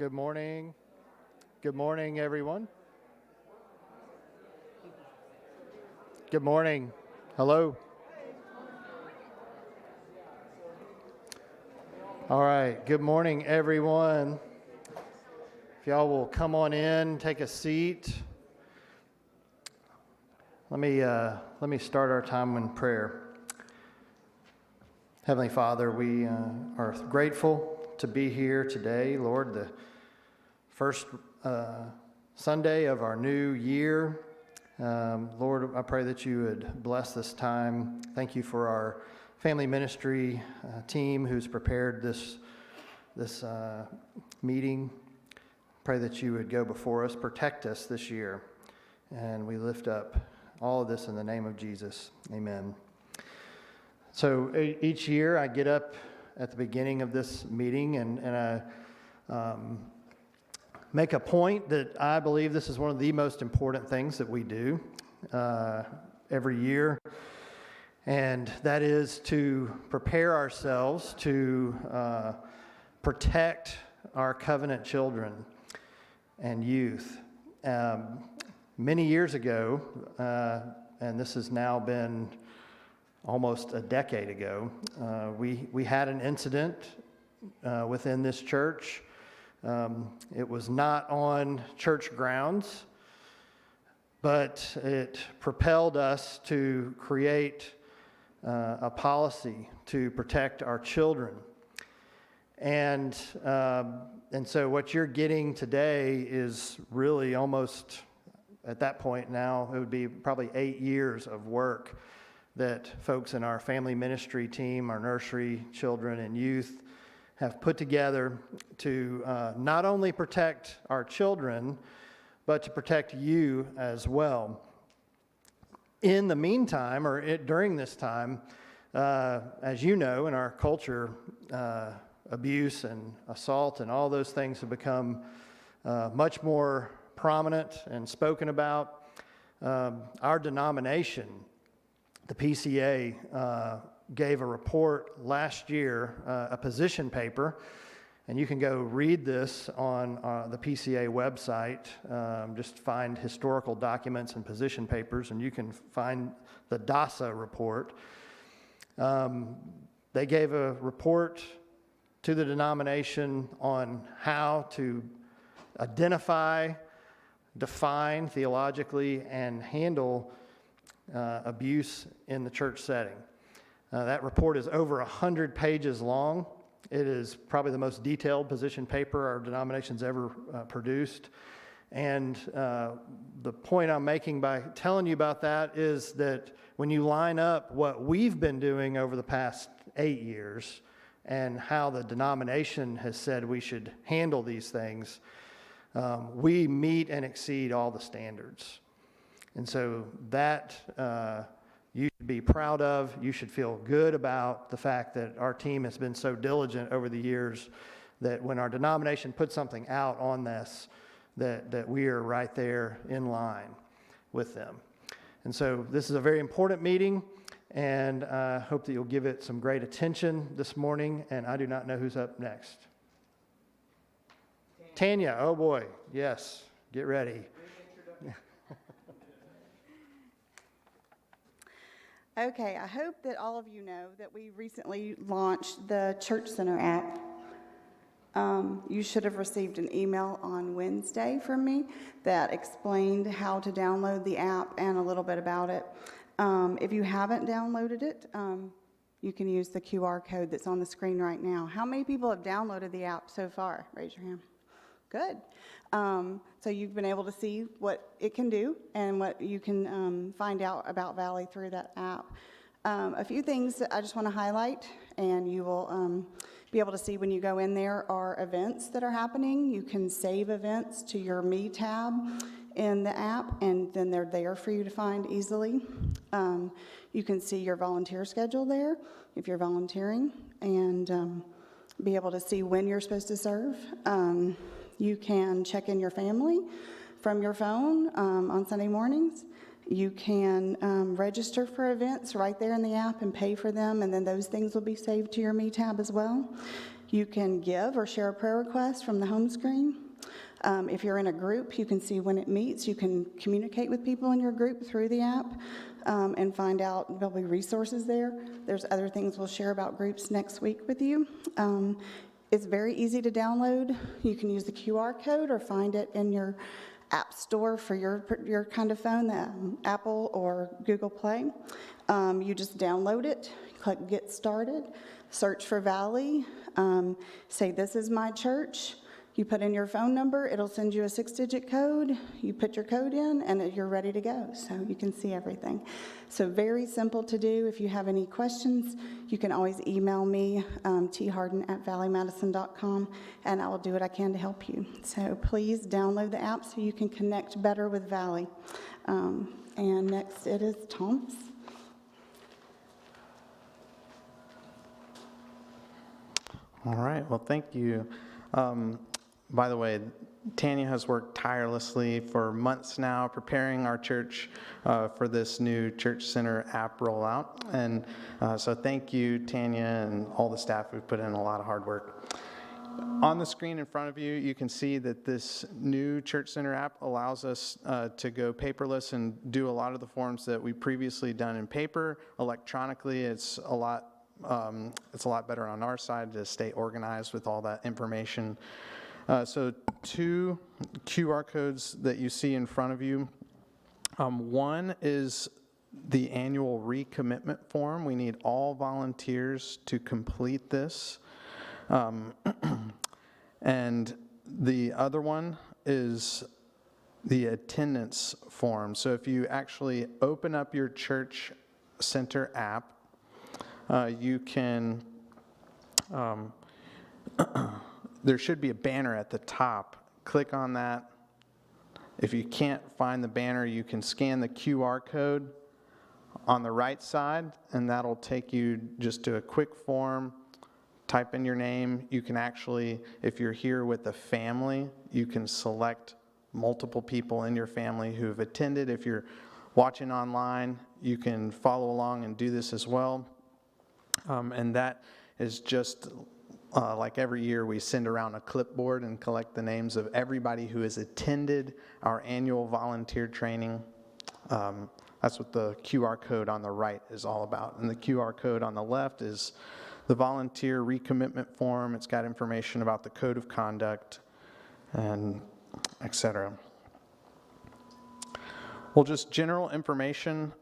Good morning. Good morning, everyone. Good morning. Hello. All right. Good morning, everyone. If y'all will come on in, take a seat. Let me start our time in prayer. Heavenly Father, we are grateful to be here today, Lord, the first Sunday of our new year. Lord, I pray that you would bless this time. Thank you for our family ministry team who's prepared this meeting. Pray that you would go before us, protect us this year. And we lift up all of this in the name of Jesus. Amen. So each year I get up at the beginning of this meeting and I make a point that I believe this is one of the most important things that we do every year, and that is to prepare ourselves to protect our covenant children and youth. Many years ago, and this has now been almost a decade ago, we had an incident within this church. It was not on church grounds, but it propelled us to create a policy to protect our children. And so what you're getting today is really almost, at that point now, it would be probably 8 years of work that folks in our family ministry team, our nursery, children, and youth have put together to not only protect our children, but to protect you as well. In the meantime, during this time, as you know, in our culture, abuse and assault and all those things have become much more prominent and spoken about. Our denomination, the PCA, gave a report last year, a position paper, and you can go read this on the PCA website. Just find historical documents and position papers, and you can find the DASA report. They gave a report to the denomination on how to identify, define theologically, and handle abuse in the church setting. That report is over 100 pages long. It is probably the most detailed position paper our denomination's ever produced. And the point I'm making by telling you about that is that when you line up what we've been doing over the past 8 years and how the denomination has said we should handle these things, we meet and exceed all the standards. And so that you should be proud of. You should feel good about the fact that our team has been so diligent over the years that when our denomination puts something out on this, that we are right there in line with them. And so this is a very important meeting, and I hope that you'll give it some great attention this morning. And I do not know who's up next. Tanya, oh boy, yes, get ready. Okay, I hope that all of you know that we recently launched the Church Center app. You should have received an email on Wednesday from me that explained how to download the app and a little bit about it. If you haven't downloaded it, you can use the QR code that's on the screen right now. How many people have downloaded the app so far? Raise your hand. Good. So you've been able to see what it can do and what you can find out about Valley through that app. A few things that I just want to highlight, and you will be able to see when you go in there are events that are happening. You can save events to your Me tab in the app, and then they're there for you to find easily. You can see your volunteer schedule there if you're volunteering, and be able to see when you're supposed to serve. You can check in your family from your phone on Sunday mornings. You can register for events right there in the app and pay for them, and then those things will be saved to your Me tab as well. You can give or share a prayer request from the home screen. If you're in a group, you can see when it meets. You can communicate with people in your group through the app and find out, there'll be resources there. There's other things we'll share about groups next week with you. It's very easy to download. You can use the QR code or find it in your app store for your kind of phone, the Apple or Google Play. You just download it, click Get Started, search for Valley, say this is my church. You put in your phone number, it'll send you a 6-digit code. You put your code in, and you're ready to go. So you can see everything. So very simple to do. If you have any questions, you can always email me, tharden@valleymadison.com, and I will do what I can to help you. So please download the app so you can connect better with Valley. And next it is Thomas. All right, well, thank you. By the way, Tanya has worked tirelessly for months now preparing our church for this new Church Center app rollout. And so thank you, Tanya, and all the staff who've put in a lot of hard work. On the screen in front of you, you can see that this new Church Center app allows us to go paperless and do a lot of the forms that we previously done in paper. Electronically, it's a lot better on our side to stay organized with all that information. So 2 QR codes that you see in front of you. One is the annual recommitment form. We need all volunteers to complete this. And the other one is the attendance form. So if you actually open up your Church Center app, you can, there should be a banner at the top. Click on that. If you can't find the banner, you can scan the QR code on the right side, and that'll take you just to a quick form. Type in your name. You can actually, if you're here with a family, you can select multiple people in your family who've attended. If you're watching online, you can follow along and do this as well. And that is just like every year, we send around a clipboard and collect the names of everybody who has attended our annual volunteer training. That's what the QR code on the right is all about. And the QR code on the left is the volunteer recommitment form. It's got information about the code of conduct and et cetera. Well, just general information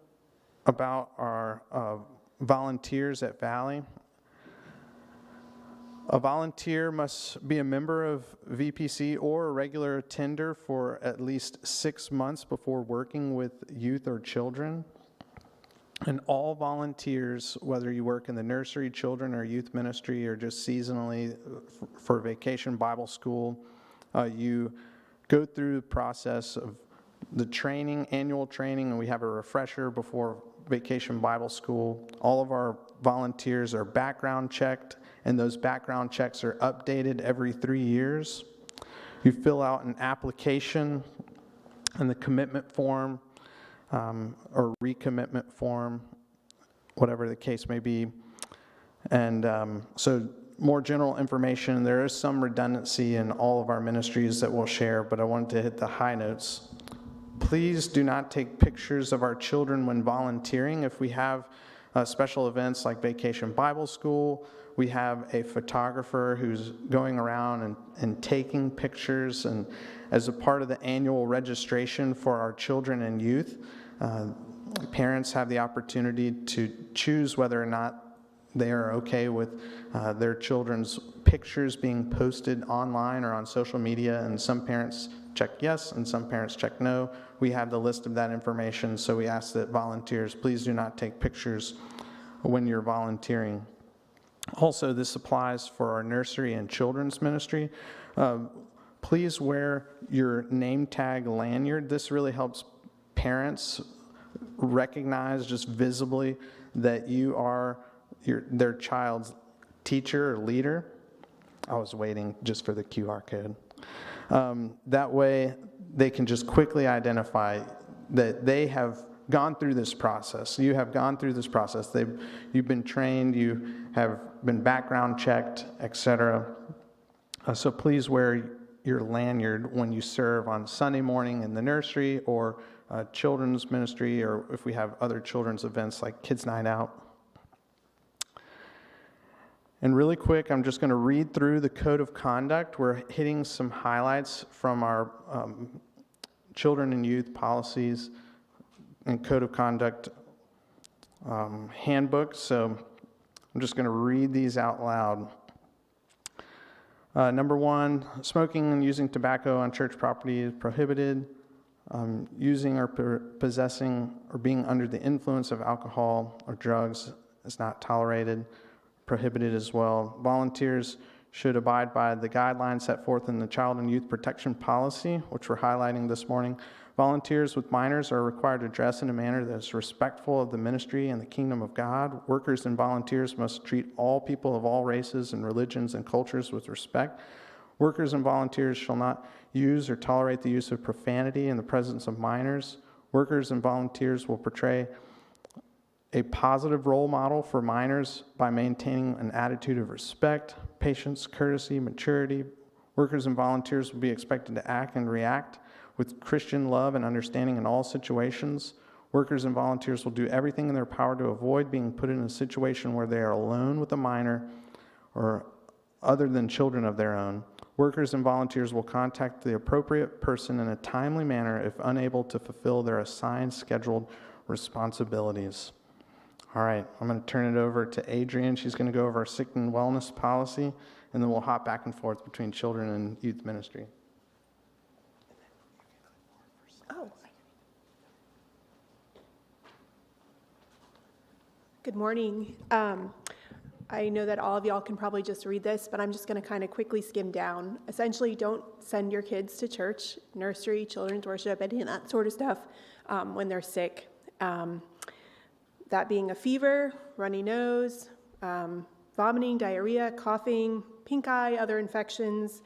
about our volunteers at Valley. A volunteer must be a member of VPC or a regular attender for at least 6 months before working with youth or children. And all volunteers, whether you work in the nursery, children, or youth ministry, or just seasonally for Vacation Bible School, you go through the process of the training, annual training, and we have a refresher before Vacation Bible School. All of our volunteers are background checked, and those background checks are updated every 3 years. You fill out an application and the commitment form or recommitment form, whatever the case may be. And so more general information. There is some redundancy in all of our ministries that we'll share, but I wanted to hit the high notes. Please do not take pictures of our children when volunteering. If we have special events like Vacation Bible School, we have a photographer who's going around and taking pictures. And as a part of the annual registration for our children and youth, parents have the opportunity to choose whether or not they are okay with their children's pictures being posted online or on social media. And some parents check yes, and some parents check no. We have the list of that information, so we ask that volunteers, please do not take pictures when you're volunteering. Also, this applies for our nursery and children's ministry. Please wear your name tag lanyard. This really helps parents recognize just visibly that you are their child's teacher or leader. I was waiting just for the QR code. That way, they can just quickly identify that they have gone through this process. You have gone through this process. You've been trained. You have been background checked, etc. So please wear your lanyard when you serve on Sunday morning in the nursery or children's ministry, or if we have other children's events like Kids Night Out. And really quick, I'm just going to read through the code of conduct. We're hitting some highlights from our children and youth policies and code of conduct handbook. So I'm just going to read these out loud. Number 1, smoking and using tobacco on church property is prohibited. Using or possessing or being under the influence of alcohol or drugs is not tolerated, prohibited as well. Volunteers should abide by the guidelines set forth in the Child and Youth Protection Policy, which we're highlighting this morning. Volunteers with minors are required to dress in a manner that is respectful of the ministry and the kingdom of God. Workers and volunteers must treat all people of all races and religions and cultures with respect. Workers and volunteers shall not use or tolerate the use of profanity in the presence of minors. Workers and volunteers will portray a positive role model for minors by maintaining an attitude of respect, patience, courtesy, maturity. Workers and volunteers will be expected to act and react with Christian love and understanding in all situations. Workers and volunteers will do everything in their power to avoid being put in a situation where they are alone with a minor or other than children of their own. Workers and volunteers will contact the appropriate person in a timely manner if unable to fulfill their assigned scheduled responsibilities. All right, I'm going to turn it over to Adrienne. She's going to go over our sick and wellness policy, and then we'll hop back and forth between children and youth ministry. Oh. Good morning. I know that all of y'all can probably just read this, but I'm just going to kind of quickly skim down. Essentially, don't send your kids to church, nursery, children's worship, any of that sort of stuff when they're sick. That being a fever, runny nose, vomiting, diarrhea, coughing, pink eye, other infections,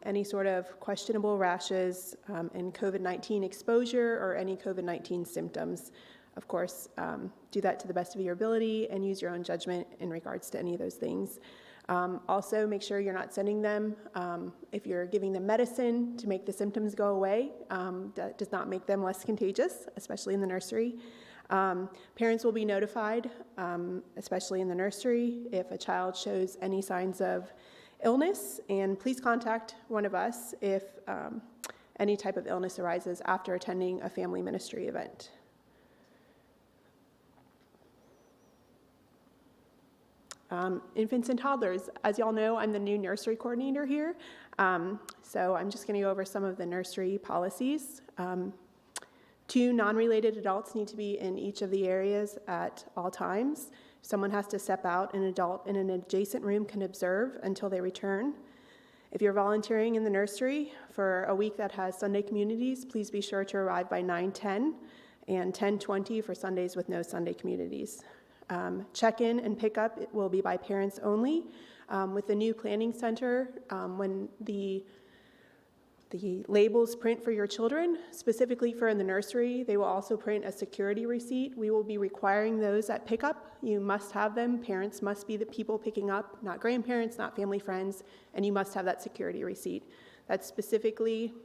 any sort of questionable rashes, and COVID-19 exposure or any COVID-19 symptoms. Of course, do that to the best of your ability and use your own judgment in regards to any of those things. Also, make sure you're not sending them, if you're giving them medicine to make the symptoms go away, that does not make them less contagious, especially in the nursery. Parents will be notified, especially in the nursery, if a child shows any signs of illness, and please contact one of us if any type of illness arises after attending a family ministry event. Infants and toddlers. As y'all know, I'm the new nursery coordinator here, so I'm just going to go over some of the nursery policies. 2 non-related adults need to be in each of the areas at all times. Someone has to step out. An adult in an adjacent room can observe until they return. If you're volunteering in the nursery for a week that has Sunday communities, please be sure to arrive by 9:10 and 10:20 for Sundays with no Sunday communities. Check-in and pickup will be by parents only. With the new planning center, when the labels print for your children, specifically for in the nursery, they will also print a security receipt. We will be requiring those at pickup. You must have them. Parents must be the people picking up, not grandparents, not family friends, and you must have that security receipt. That's specifically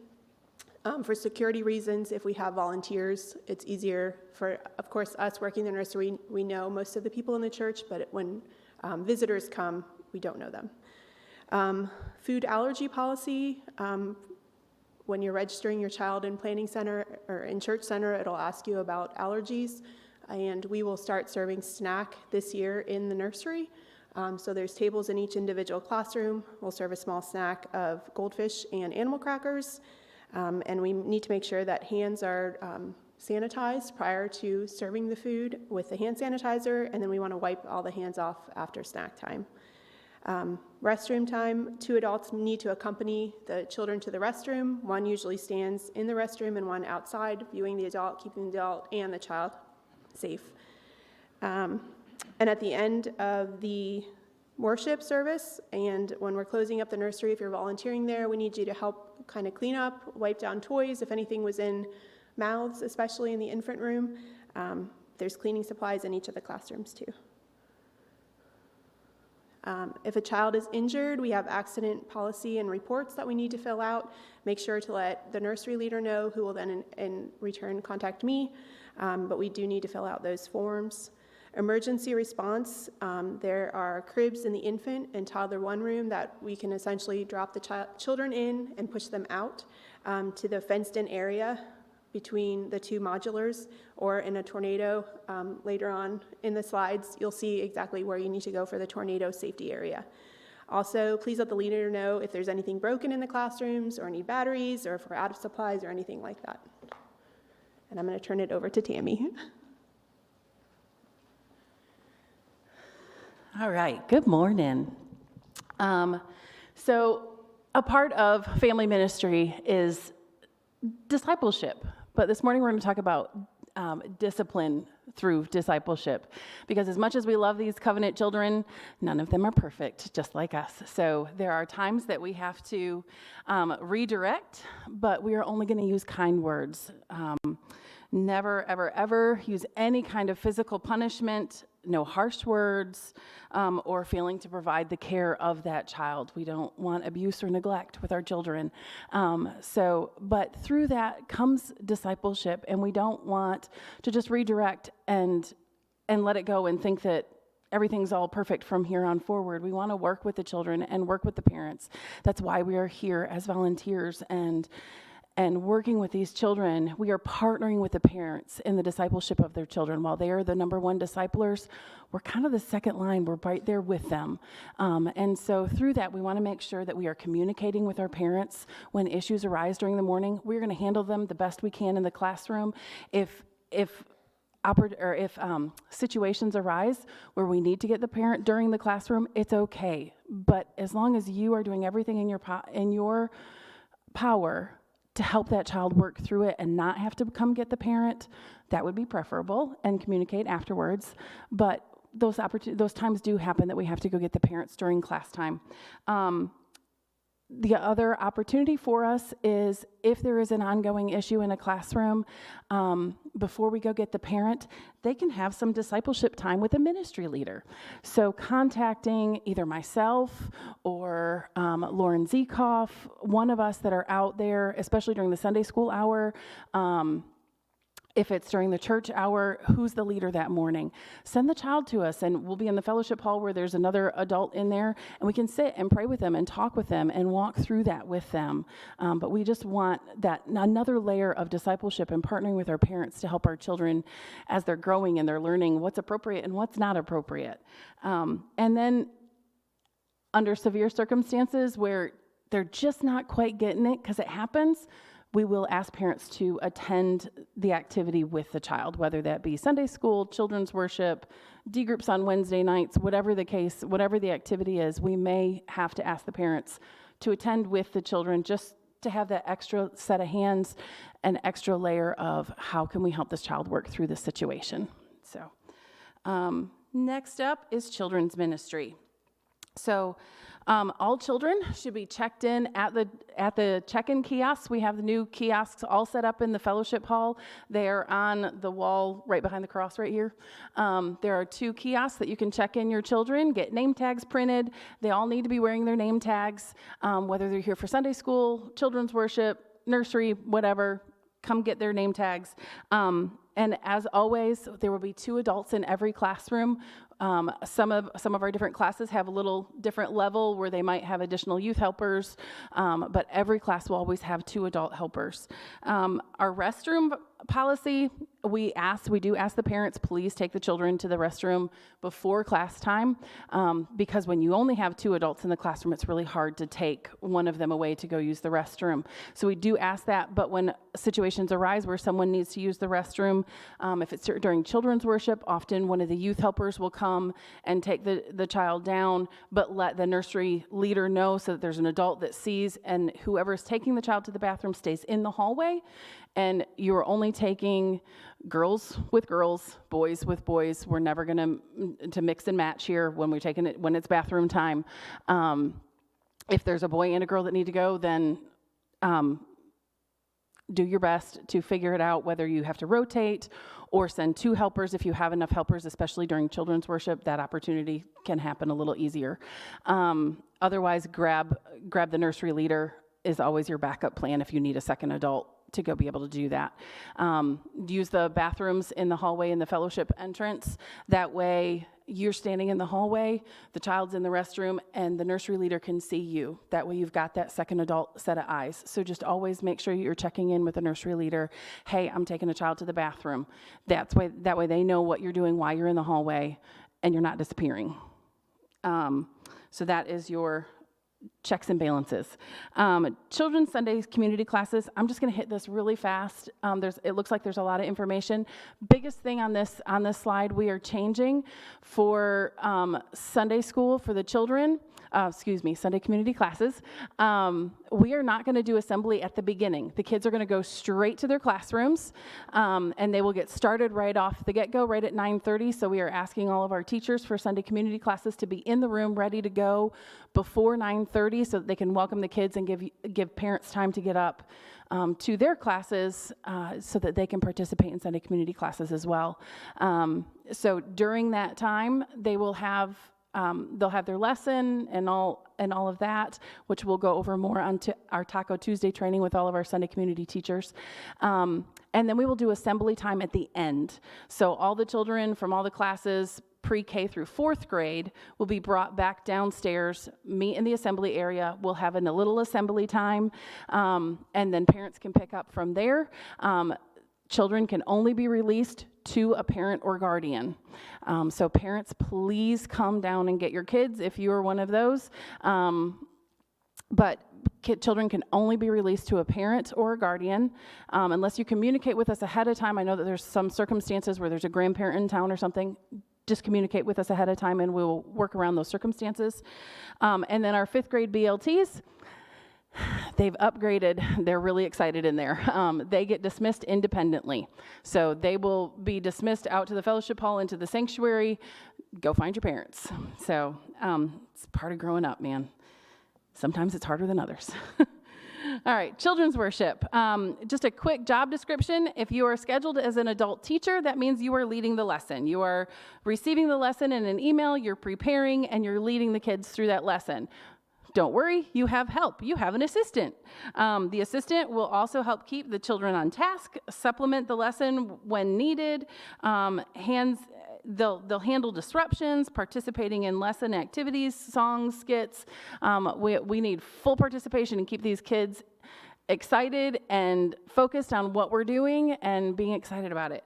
for security reasons. If we have volunteers, it's easier for, of course, us working in the nursery. We know most of the people in the church, but when visitors come, we don't know them. Food allergy policy. When you're registering your child in planning center or in church center, it'll ask you about allergies, and we will start serving snack this year in the nursery. So there's tables in each individual classroom. We'll serve a small snack of goldfish and animal crackers, and we need to make sure that hands are sanitized prior to serving the food with the hand sanitizer, and then we want to wipe all the hands off after snack time. Restroom time, 2 adults need to accompany the children to the restroom. One usually stands in the restroom and one outside, viewing the adult, keeping the adult and the child safe. And at the end of the worship service, and when we're closing up the nursery, if you're volunteering there, we need you to help kind of clean up, wipe down toys, if anything was in mouths, especially in the infant room. There's cleaning supplies in each of the classrooms too. If a child is injured, we have accident policy and reports that we need to fill out. Make sure to let the nursery leader know, who will then in return contact me, but we do need to fill out those forms. Emergency response, there are cribs in the infant and toddler 1 room that we can essentially drop the children in and push them out to the fenced-in area between the 2 modulars, or in a tornado. Later on in the slides, you'll see exactly where you need to go for the tornado safety area. Also, please let the leader know if there's anything broken in the classrooms or any batteries or if we're out of supplies or anything like that. And I'm going to turn it over to Tammy. All right, good morning. So a part of family ministry is discipleship, but this morning we're going to talk about discipline through discipleship, because as much as we love these covenant children, none of them are perfect, just like us. So there are times that we have to redirect, but we are only going to use kind words. Never, ever, ever use any kind of physical punishment, no harsh words, or failing to provide the care of that child. We don't want abuse or neglect with our children. But through that comes discipleship, and we don't want to just redirect and let it go and think that everything's all perfect from here on forward. We want to work with the children and work with the parents. That's why we are here as volunteers and working with these children. We are partnering with the parents in the discipleship of their children. While they are the number 1 disciplers, we're kind of the second line. We're right there with them. And so through that, we want to make sure that we are communicating with our parents when issues arise during the morning. We're going to handle them the best we can in the classroom. If situations arise where we need to get the parent during the classroom, it's okay. But as long as you are doing everything in your power to help that child work through it and not have to come get the parent, that would be preferable, and communicate afterwards. But those times do happen that we have to go get the parents during class time. The other opportunity for us is if there is an ongoing issue in a classroom, before we go get the parent, they can have some discipleship time with a ministry leader. So contacting either myself or Lauren Zekoff, one of us that are out there, especially during the Sunday school hour, if it's during the church hour, who's the leader that morning? Send the child to us, and we'll be in the fellowship hall where there's another adult in there, and we can sit and pray with them and talk with them and walk through that with them. But we just want that another layer of discipleship and partnering with our parents to help our children as they're growing and they're learning what's appropriate and what's not appropriate. And then under severe circumstances where they're just not quite getting it, because it happens, we will ask parents to attend the activity with the child, whether that be Sunday school, children's worship, D groups on Wednesday nights, whatever the case, whatever the activity is, we may have to ask the parents to attend with the children, just to have that extra set of hands, an extra layer of how can we help this child work through this situation. So next up is children's ministry. So all children should be checked in at the check-in kiosks. We have the new kiosks all set up in the fellowship hall. They are on the wall right behind the cross right here. There are 2 kiosks that you can check in your children, get name tags printed. They all need to be wearing their name tags, whether they're here for Sunday school, children's worship, nursery, whatever. Come get their name tags. And as always, there will be 2 adults in every classroom. Some of our different classes have a little different level where they might have additional youth helpers, but every class will always have 2 adult helpers. Our restroom policy, we do ask the parents, please take the children to the restroom before class time, because when you only have 2 adults in the classroom, it's really hard to take one of them away to go use the restroom. So we do ask that, but when situations arise where someone needs to use the restroom, if it's during children's worship, often one of the youth helpers will come and take the child down, but let the nursery leader know so that there's an adult that sees, and whoever's taking the child to the bathroom stays in the hallway. And you're only taking girls with girls, boys with boys. We're never going to mix and match here when we're taking it, when it's bathroom time. If there's a boy and a girl that need to go, then do your best to figure it out, whether you have to rotate or send 2 helpers if you have enough helpers, especially during children's worship. That opportunity can happen a little easier. Otherwise, grab the nursery leader is always your backup plan if you need a second adult to go be able to do that. Use the bathrooms in the hallway in the fellowship entrance. That way you're standing in the hallway, the child's in the restroom, and the nursery leader can see you. That way you've got that second adult set of eyes. So just always make sure you're checking in with the nursery leader. Hey, I'm taking a child to the bathroom. That way they know what you're doing while you're in the hallway and you're not disappearing. So that is your checks and balances. Children's Sunday community classes, I'm just going to hit this really fast. It looks like there's a lot of information. Biggest thing on this slide, we are changing for Sunday school for the children. Sunday community classes. We are not going to do assembly at the beginning. The kids are going to go straight to their classrooms, and they will get started right off the get-go, right at 9:30. So we are asking all of our teachers for Sunday community classes to be in the room, ready to go before 9:30, so that they can welcome the kids and give parents time to get up to their classes, so that they can participate in Sunday community classes as well. So during that time, they will have they'll have their lesson and all of that, which we'll go over more on our Taco Tuesday training with all of our Sunday community teachers. And then we will do assembly time at the end. So all the children from all the classes, pre-K through 4th grade, will be brought back downstairs, meet in the assembly area. We'll have a little assembly time, and then parents can pick up from there. Children can only be released to a parent or guardian. So parents, please come down and get your kids if you are one of those. But children can only be released to a parent or a guardian unless you communicate with us ahead of time. I know that there's some circumstances where there's a grandparent in town or something. Just communicate with us ahead of time and we'll work around those circumstances. And then our 5th grade BLTs, they've upgraded. They're really excited in there. They get dismissed independently. So they will be dismissed out to the fellowship hall, into the sanctuary. Go find your parents. So it's part of growing up, man. Sometimes it's harder than others. All right, children's worship. Just a quick job description. If you are scheduled as an adult teacher, that means you are leading the lesson. You are receiving the lesson in an email, you're preparing, and you're leading the kids through that lesson. Don't worry, you have help. You have an assistant. The assistant will also help keep the children on task, supplement the lesson when needed. They'll handle disruptions, participating in lesson activities, songs, skits. We need full participation and keep these kids excited and focused on what we're doing and being excited about it.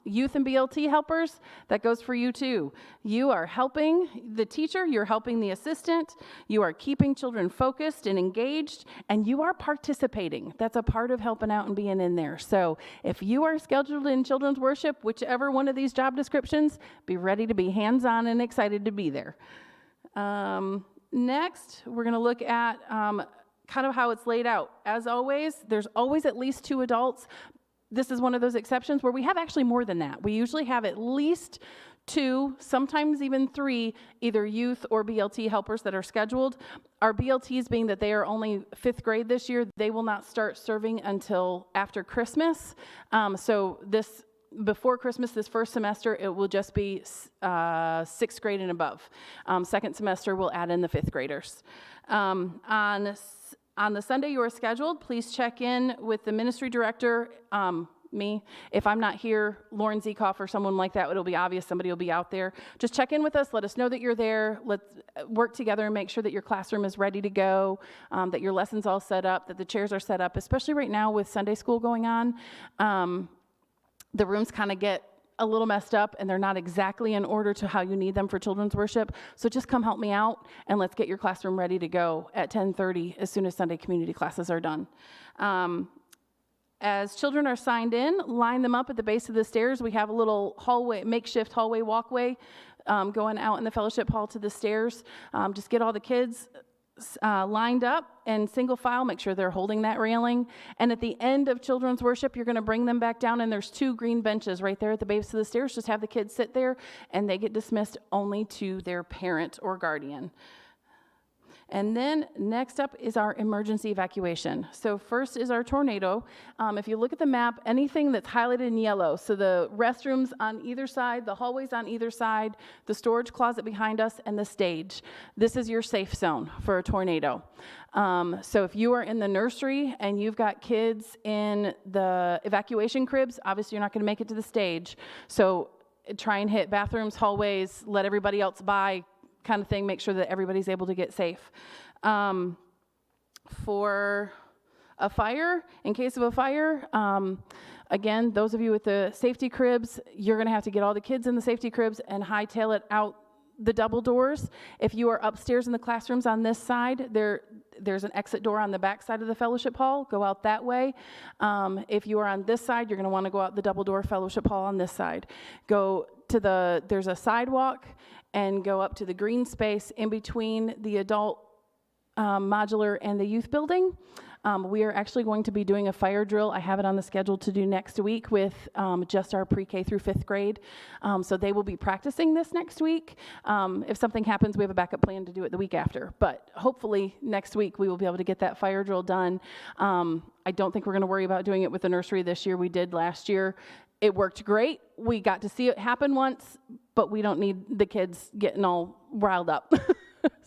Youth and BLT helpers, that goes for you too. You are helping the teacher, you're helping the assistant, you are keeping children focused and engaged, and you are participating. That's a part of helping out and being in there. So if you are scheduled in children's worship, whichever one of these job descriptions, be ready to be hands-on and excited to be there. Next, we're going to look at kind of how it's laid out. As always, there's always at least 2 adults. This is one of those exceptions where we have actually more than that. We usually have at least 2, sometimes even 3, either youth or BLT helpers that are scheduled. Our BLTs, being that they are only 5th grade this year, they will not start serving until after Christmas. Before Christmas, this first semester, it will just be 6th grade and above. Second semester, we'll add in the 5th graders. On the Sunday you are scheduled, please check in with the ministry director, me. If I'm not here, Lauren Zekoff or someone like that, it'll be obvious somebody will be out there. Just check in with us. Let us know that you're there. Let's work together and make sure that your classroom is ready to go, that your lesson's all set up, that the chairs are set up, especially right now with Sunday school going on. The rooms kind of get a little messed up and they're not exactly in order to how you need them for children's worship. So just come help me out and let's get your classroom ready to go at 10:30 as soon as Sunday community classes are done. As children are signed in, line them up at the base of the stairs. We have a little hallway, makeshift hallway walkway going out in the fellowship hall to the stairs. Just get all the kids lined up in single file, make sure they're holding that railing. And at the end of children's worship, you're going to bring them back down, and there's 2 green benches right there at the base of the stairs. Just have the kids sit there, and they get dismissed only to their parent or guardian. And then next up is our emergency evacuation. So first is our tornado. If you look at the map, anything that's highlighted in yellow, so the restrooms on either side, the hallways on either side, the storage closet behind us, and the stage, this is your safe zone for a tornado. So if you are in the nursery and you've got kids in the evacuation cribs, obviously you're not going to make it to the stage. So try and hit bathrooms, hallways, let everybody else by, kind of thing, make sure that everybody's able to get safe. For a fire, in case of a fire, again, those of you with the safety cribs, you're going to have to get all the kids in the safety cribs and hightail it out the double doors. If you are upstairs in the classrooms on this side, there's an exit door on the back side of the fellowship hall. Go out that way. If you are on this side, you're going to want to go out the double door fellowship hall on this side. Go to there's a sidewalk, and go up to the green space in between the adult modular and the youth building. We are actually going to be doing a fire drill. I have it on the schedule to do next week with just our pre-K through 5th grade. So they will be practicing this next week. If something happens, we have a backup plan to do it the week after. But hopefully next week we will be able to get that fire drill done. I don't think we're going to worry about doing it with the nursery this year. We did last year. It worked great. We got to see it happen once, but we don't need the kids getting all riled up.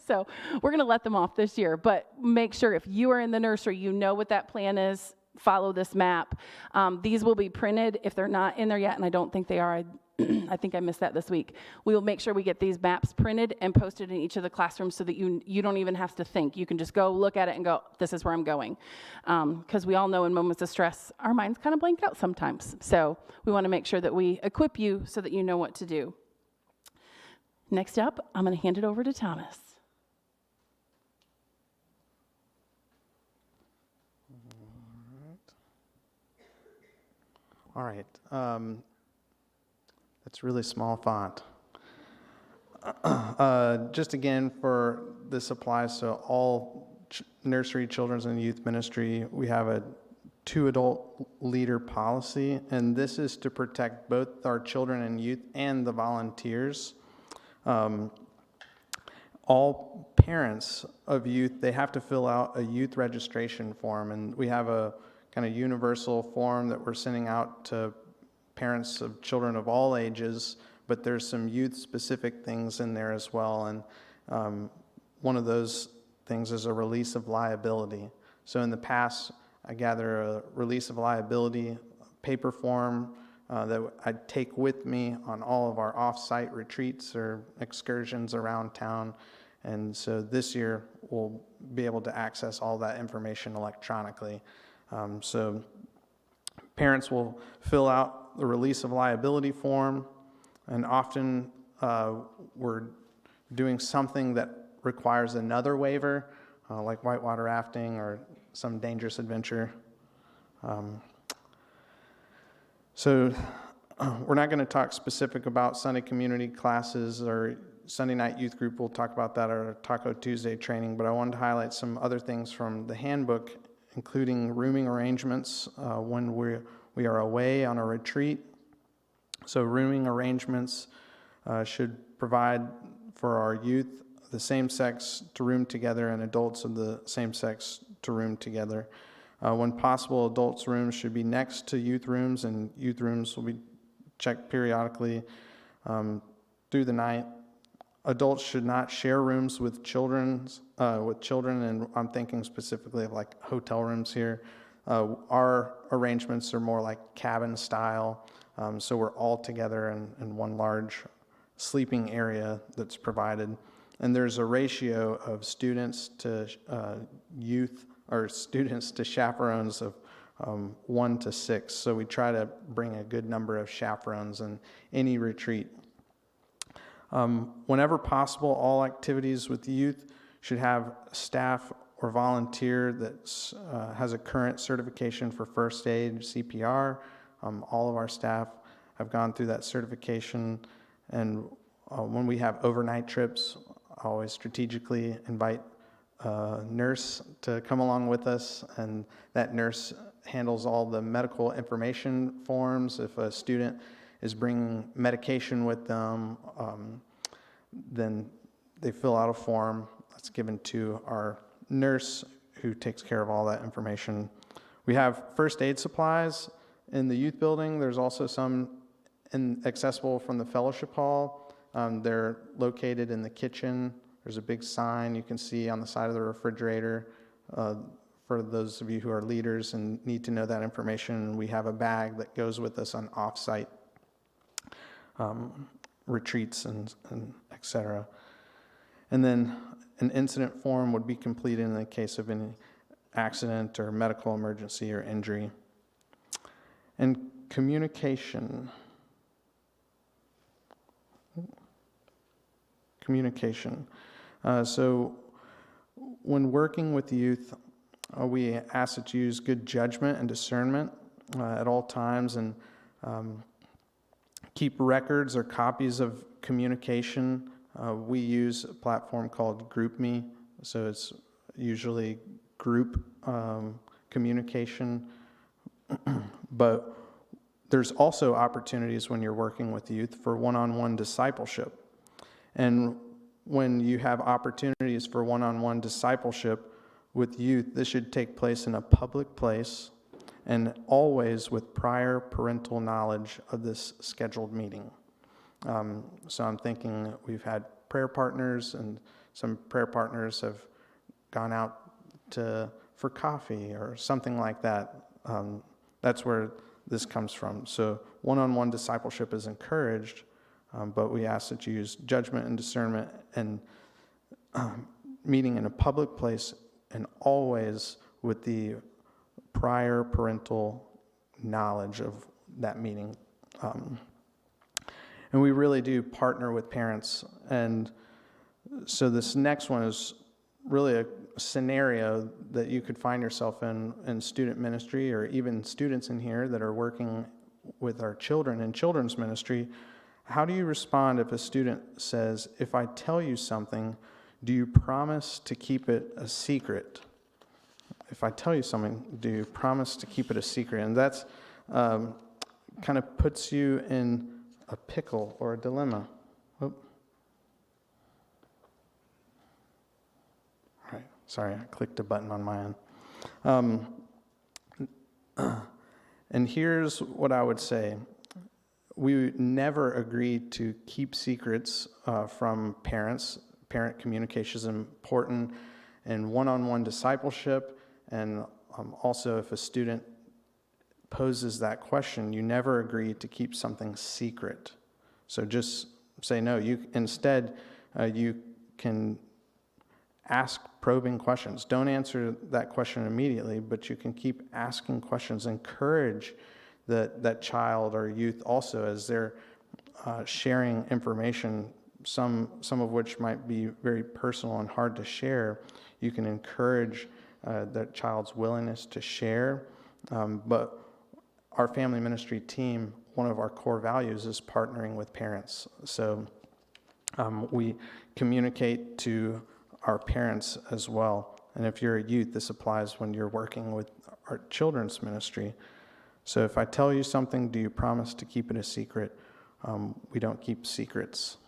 So we're going to let them off this year, but make sure if you are in the nursery, you know what that plan is. Follow this map. These will be printed if they're not in there yet, and I don't think they are. I think I missed that this week. We will make sure we get these maps printed and posted in each of the classrooms so that you don't even have to think. You can just go look at it and go, this is where I'm going. Because we all know in moments of stress, our minds kind of blank out sometimes. So we want to make sure that we equip you so that you know what to do. Next up, I'm going to hand it over to Thomas. All right. That's really small font. Just again, this applies to all nursery, children's, and youth ministry. We have a 2 adult leader policy, and this is to protect both our children and youth and the volunteers. All parents of youth, they have to fill out a youth registration form, and we have a kind of universal form that we're sending out to parents of children of all ages, but there's some youth-specific things in there as well, and one of those things is a release of liability. So in the past, I gather a release of liability paper form that I'd take with me on all of our off-site retreats or excursions around town, and so this year we'll be able to access all that information electronically. So parents will fill out the release of liability form, and often we're doing something that requires another waiver, like whitewater rafting or some dangerous adventure. So we're not going to talk specific about Sunday community classes or Sunday night youth group. We'll talk about that at our Taco Tuesday training, but I wanted to highlight some other things from the handbook, including rooming arrangements when we are away on a retreat. So rooming arrangements should provide for our youth the same sex to room together and adults of the same sex to room together. When possible, adults' rooms should be next to youth rooms, and youth rooms will be checked periodically through the night. Adults should not share rooms with children, and I'm thinking specifically of like hotel rooms here. Our arrangements are more like cabin style, so we're all together in one large sleeping area that's provided. And there's a ratio of students to youth, or students to chaperones of 1 to 6. So we try to bring a good number of chaperones in any retreat. Whenever possible, all activities with youth should have staff or volunteer that has a current certification for first aid, CPR. All of our staff have gone through that certification. And when we have overnight trips, I always strategically invite a nurse to come along with us, and that nurse handles all the medical information forms. If a student is bringing medication with them, then they fill out a form That's given to our nurse who takes care of all that information. We have first aid supplies in the youth building. There's also some accessible from the fellowship hall. They're located in the kitchen. There's a big sign you can see on the side of the refrigerator. For those of you who are leaders and need to know that information, we have a bag that goes with us on off-site retreats and et cetera. And then an incident form would be completed in the case of any accident or medical emergency or injury. And communication. So when working with youth, we ask that you use good judgment and discernment at all times, and keep records or copies of communication. We use a platform called GroupMe, so it's usually group communication. But there's also opportunities when you're working with youth for one-on-one discipleship. And when you have opportunities for one-on-one discipleship with youth, this should take place in a public place and always with prior parental knowledge of this scheduled meeting. So I'm thinking we've had prayer partners, and some prayer partners have gone out for coffee or something like that. That's where this comes from. So one-on-one discipleship is encouraged, but we ask that you use judgment and discernment and meeting in a public place and always with the prior parental knowledge of that meeting. And we really do partner with parents. And so this next one is really a scenario that you could find yourself in student ministry, or even students in here that are working with our children in children's ministry. How do you respond if a student says, "If I tell you something, do you promise to keep it a secret?" If I tell you something, do you promise to keep it a secret? And that's kind of puts you in a pickle or a dilemma. Oh. All right, sorry, I clicked a button on my end. And here's what I would say. We never agreed to keep secrets from parents. Parent communication is important in one-on-one discipleship, and also if a student poses that question, you never agree to keep something secret. So just say no. Instead, you can ask probing questions. Don't answer that question immediately, but you can keep asking questions. Encourage that child or youth also as they're sharing information, some of which might be very personal and hard to share. You can encourage that child's willingness to share. But our family ministry team, one of our core values is partnering with parents. So we communicate to our parents as well. And if you're a youth, this applies when you're working with our children's ministry. So if I tell you something, do you promise to keep it a secret? We don't keep secrets.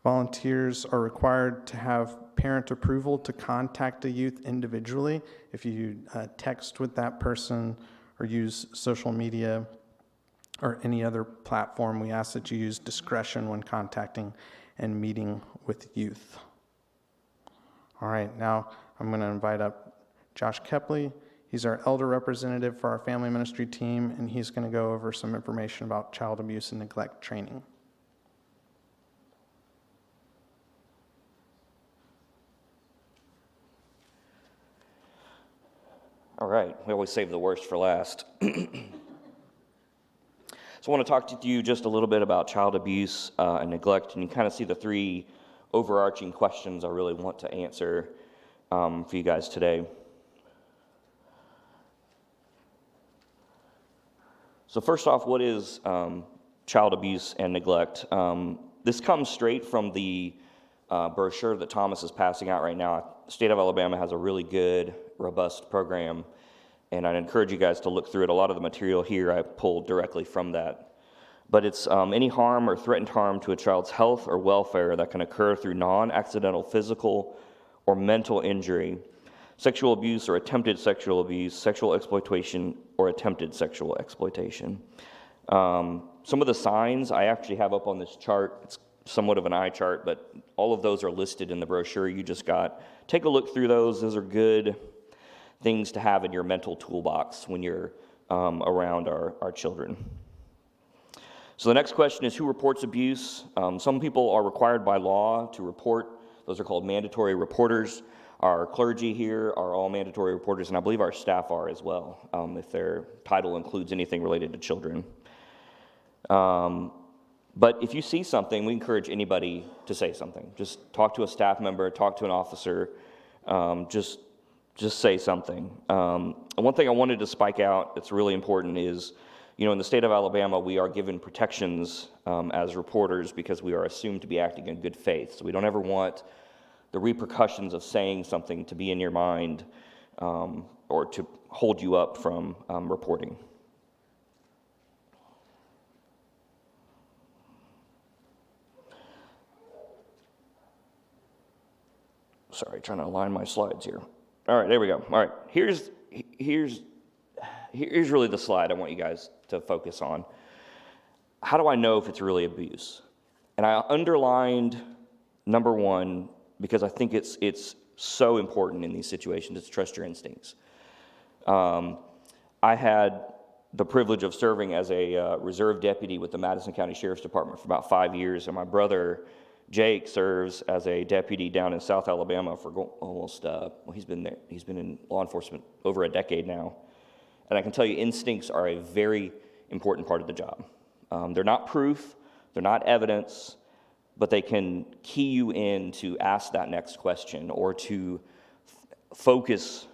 Volunteers are required to have parent approval to contact a youth individually. If you text with that person or use social media or any other platform, we ask that you use discretion when contacting and meeting with youth. All right, now I'm going to invite up Josh Kepley. He's our elder representative for our family ministry team, and he's going to go over some information about child abuse and neglect training. All right, we always save the worst for last. So I want to talk to you just a little bit about child abuse and neglect, and you kind of see the three overarching questions I really want to answer for you guys today. So first off, what is child abuse and neglect? This comes straight from the brochure that Thomas is passing out right now. The state of Alabama has a really good, robust program, and I'd encourage you guys to look through it. A lot of the material here I pulled directly from that. But it's any harm or threatened harm to a child's health or welfare that can occur through non-accidental physical, or mental injury, sexual abuse or attempted sexual abuse, sexual exploitation or attempted sexual exploitation. Some of the signs I actually have up on this chart. It's somewhat of an eye chart, but all of those are listed in the brochure you just got. Take a look through those. Those are good things to have in your mental toolbox when you're around our children. So the next question is, who reports abuse? Some people are required by law to report. Those are called mandatory reporters. Our clergy here are all mandatory reporters, and I believe our staff are as well, if their title includes anything related to children. But if you see something, we encourage anybody to say something. Just talk to a staff member, talk to an officer, just say something. And one thing I wanted to spike out that's really important is, in the state of Alabama, we are given protections as reporters because we are assumed to be acting in good faith. So we don't ever want the repercussions of saying something to be in your mind or to hold you up from reporting. Sorry, trying to align my slides here. All right, there we go. All right, here's really the slide I want you guys to focus on. How do I know if it's really abuse? And I underlined number one because I think it's so important in these situations. It's trust your instincts. I had the privilege of serving as a reserve deputy with the Madison County Sheriff's Department for about 5 years, and my brother Jake serves as a deputy down in South Alabama for almost, he's been in law enforcement over a decade now. And I can tell you, instincts are a very important part of the job. They're not proof, they're not evidence, but they can key you in to ask that next question or to focus,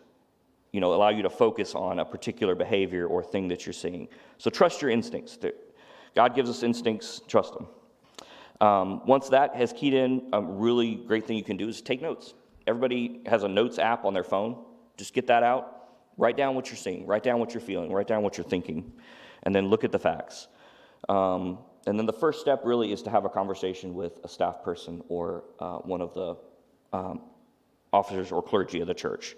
allow you to focus on a particular behavior or thing that you're seeing. So trust your instincts. God gives us instincts, trust them. Once that has keyed in, a really great thing you can do is take notes. Everybody has a notes app on their phone. Just get that out. Write down what you're seeing. Write down what you're feeling. Write down what you're thinking. And then look at the facts. And then the first step really is to have a conversation with a staff person or one of the officers or clergy of the church.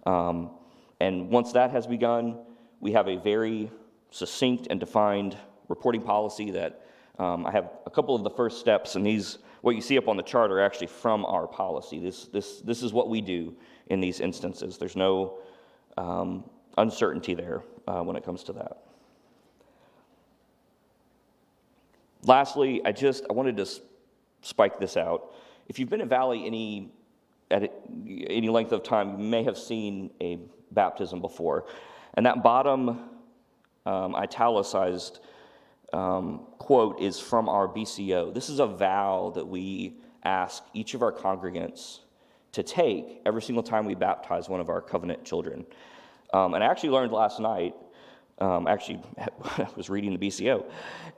And once that has begun, we have a very succinct and defined reporting policy that I have a couple of the first steps, and these, what you see up on the chart, are actually from our policy. This is what we do in these instances. There's no uncertainty there when it comes to that. Lastly, I wanted to spike this out. If you've been at Valley at any length of time, you may have seen a baptism before. And that bottom italicized quote is from our BCO. This is a vow that we ask each of our congregants to take every single time we baptize one of our covenant children. And I actually learned last night, I was reading the BCO,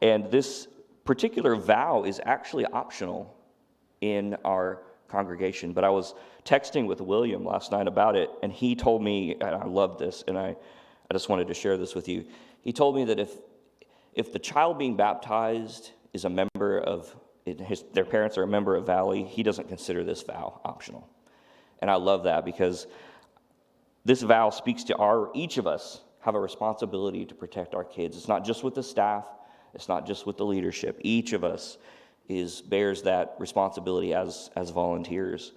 and this particular vow is actually optional in our congregation. But I was texting with William last night about it, and he told me, and I love this, and I just wanted to share this with you. He told me that if the child being baptized is a member of, their parents are a member of Valley, he doesn't consider this vow optional. And I love that because this vow speaks to each of us have a responsibility to protect our kids. It's not just with the staff, it's not just with the leadership. Each of us bears that responsibility as volunteers,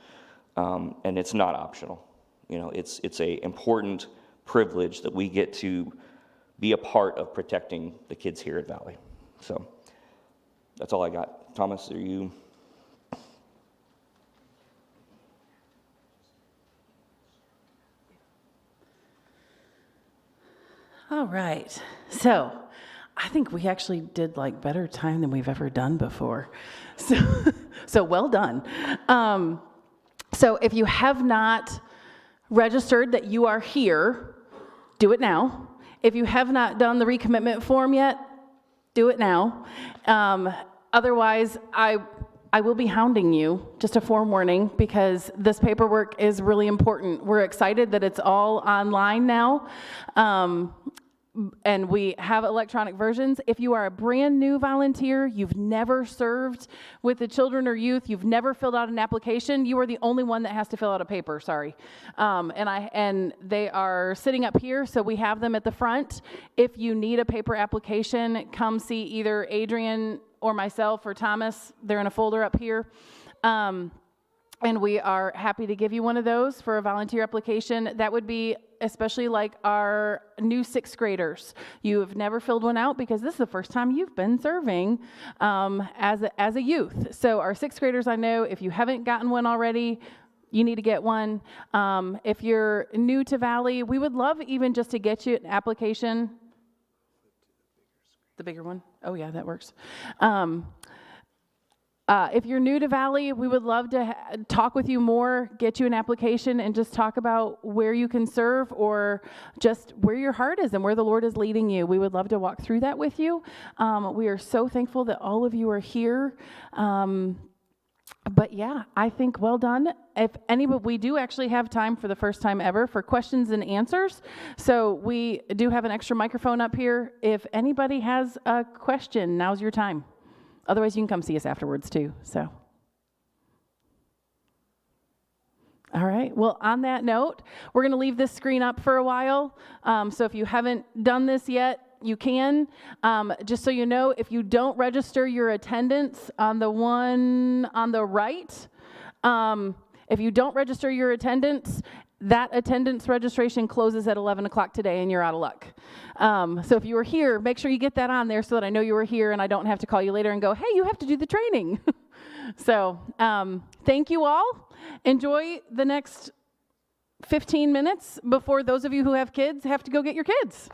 and it's not optional. It's a important privilege that we get to be a part of protecting the kids here at Valley. So that's all I got. Thomas, are you? All right. So I think we actually did better time than we've ever done before. So well done. So if you have not registered that you are here, do it now. If you have not done the recommitment form yet, do it now. Otherwise, I will be hounding you, just a forewarning, because this paperwork is really important. We're excited that it's all online now. and we have electronic versions. If you are a brand new volunteer, you've never served with the children or youth, you've never filled out an application, you are the only one that has to fill out a paper, sorry. And they are sitting up here, so we have them at the front. If you need a paper application, come see either Adrian or myself or Thomas. They're in a folder up here. And we are happy to give you one of those for a volunteer application. That would be especially like our new 6th graders. You have never filled one out because this is the first time you've been serving as a youth. So our 6th graders, I know, if you haven't gotten one already, you need to get one. If you're new to Valley, we would love even just to get you an application. The bigger one? Oh yeah, that works. If you're new to Valley, we would love to talk with you more, get you an application, and just talk about where you can serve or just where your heart is and where the Lord is leading you. We would love to walk through that with you. We are so thankful that all of you are here. But yeah, I think well done. If anybody, we do actually have time for the first time ever for questions and answers. So we do have an extra microphone up here. If anybody has a question, now's your time. Otherwise, you can come see us afterwards, too. So, all right. Well, on that note, we're going to leave this screen up for a while. So if you haven't done this yet, you can. Just so you know, if you don't register your attendance on the one on the right, if you don't register your attendance, that attendance registration closes at 11 o'clock today, and you're out of luck. So if you were here, make sure you get that on there so that I know you were here and I don't have to call you later and go, hey, you have to do the training. So thank you all. Enjoy the next 15 minutes before those of you who have kids have to go get your kids.